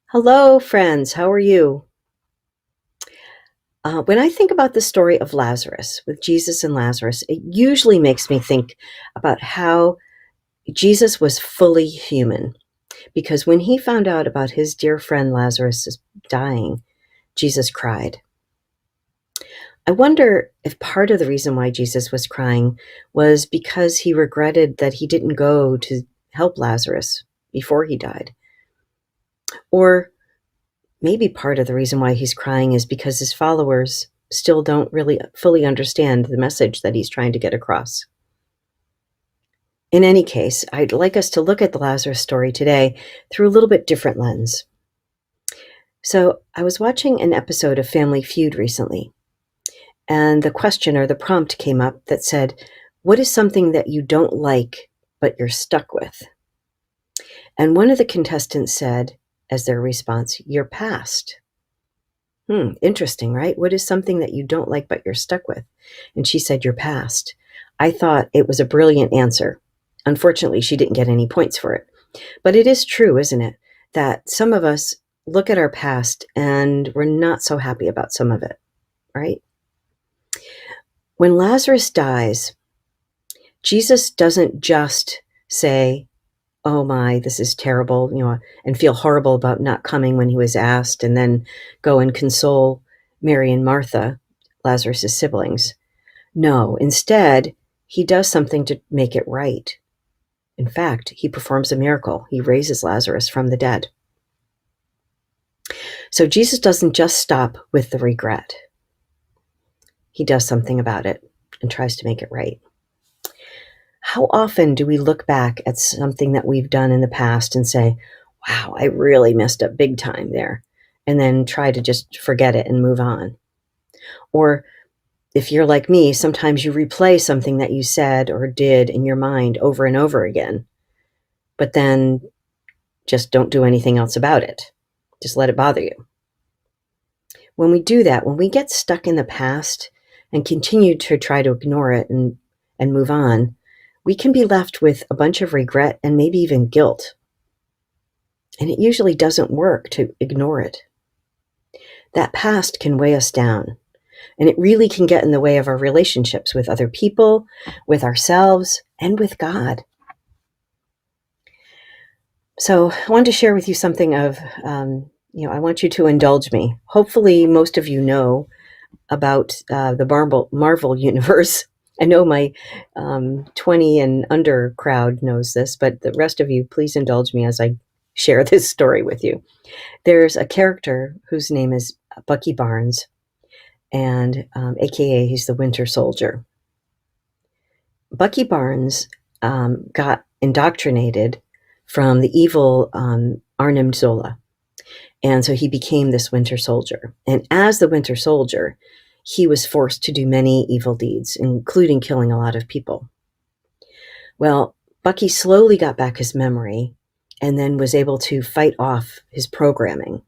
Hello, friends. How are you? When I think about the story of Lazarus, with Jesus and Lazarus, it usually makes me think about how Jesus was fully human. Because when he found out about his dear friend Lazarus dying, Jesus cried. I wonder if part of the reason why Jesus was crying was because he regretted that he didn't go to help Lazarus before he died. Or maybe part of the reason why he's crying is because his followers still don't really fully understand the message that he's trying to get across. In any case, I'd like us to look at the Lazarus story today through a little bit different lens. So, I was watching an episode of Family Feud recently, and the question or the prompt came up that said, "What is something that you don't like but you're stuck with?" And one of the contestants said, as their response, "Your past." Interesting, right? What is something that you don't like but you're stuck with? And she said, your past. I thought it was a brilliant answer. Unfortunately, she didn't get any points for it. But it is true, isn't it? That some of us look at our past and we're not so happy about some of it, right? When Lazarus dies, Jesus doesn't just say, oh my, this is terrible, and feel horrible about not coming when he was asked, and then go and console Mary and Martha, Lazarus' siblings. No, instead, he does something to make it right. In fact, he performs a miracle. He raises Lazarus from the dead. So Jesus doesn't just stop with the regret. He does something about it and tries to make it right. How often do we look back at something that we've done in the past and say, wow, I really messed up big time there, and then try to just forget it and move on? Or if you're like me, sometimes you replay something that you said or did in your mind over and over again, but then just don't do anything else about it. Just let it bother you. When we do that, when we get stuck in the past and continue to try to ignore it and move on, we can be left with a bunch of regret and maybe even guilt. And it usually doesn't work to ignore it. That past can weigh us down, and it really can get in the way of our relationships with other people, with ourselves, and with God. So I wanted to share with you something of, I want you to indulge me. Hopefully most of you know about the Marvel universe. I know my 20 and under crowd knows this, but the rest of you, please indulge me as I share this story with you. There's a character whose name is Bucky Barnes, and AKA he's the Winter Soldier. Bucky Barnes got indoctrinated from the evil Arnim Zola. And so he became this Winter Soldier. And as the Winter Soldier, he was forced to do many evil deeds, including killing a lot of people. Well, Bucky slowly got back his memory and then was able to fight off his programming.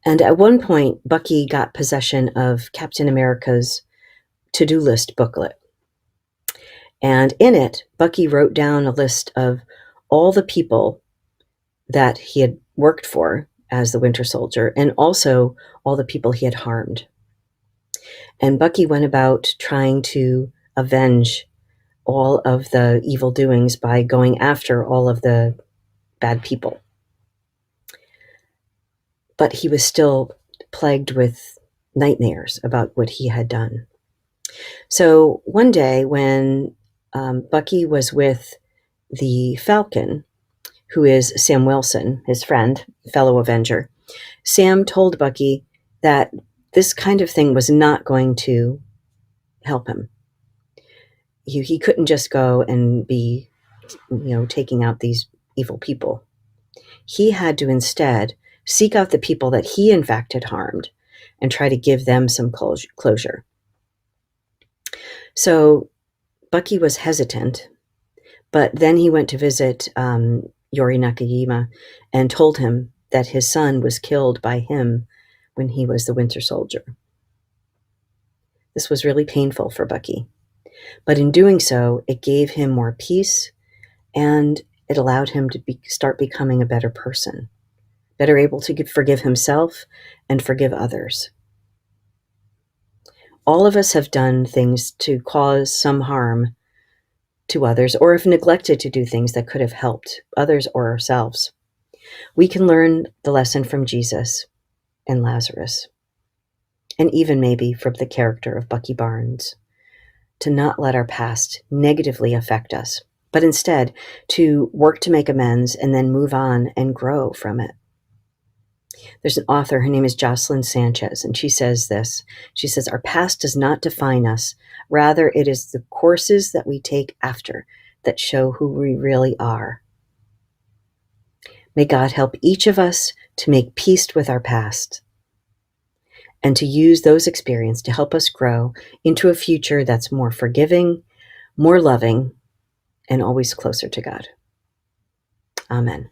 And at one point, Bucky got possession of Captain America's to-do list booklet. And in it, Bucky wrote down a list of all the people that he had worked for as the Winter Soldier, and also all the people he had harmed. And Bucky went about trying to avenge all of the evil doings by going after all of the bad people. But he was still plagued with nightmares about what he had done. So one day when Bucky was with the Falcon, who is Sam Wilson, his friend, fellow Avenger, Sam told Bucky that this kind of thing was not going to help him. He couldn't just go and be, taking out these evil people. He had to instead seek out the people that he, in fact, had harmed and try to give them some closure. So Bucky was hesitant, but then he went to visit Yori Nakajima and told him that his son was killed by him when he was the Winter Soldier. This was really painful for Bucky, but in doing so, it gave him more peace and it allowed him to start becoming a better person. better able to forgive himself and forgive others. All of us have done things to cause some harm to others, or have neglected to do things that could have helped others or ourselves. We can learn the lesson from Jesus and Lazarus, and even maybe from the character of Bucky Barnes, to not let our past negatively affect us, but instead to work to make amends and then move on and grow from it. There's an author, her name is Jocelyn Sanchez, and she says this. She says, "Our past does not define us. Rather, it is the courses that we take after that show who we really are." May God help each of us to make peace with our past and to use those experiences to help us grow into a future that's more forgiving, more loving, and always closer to God. Amen.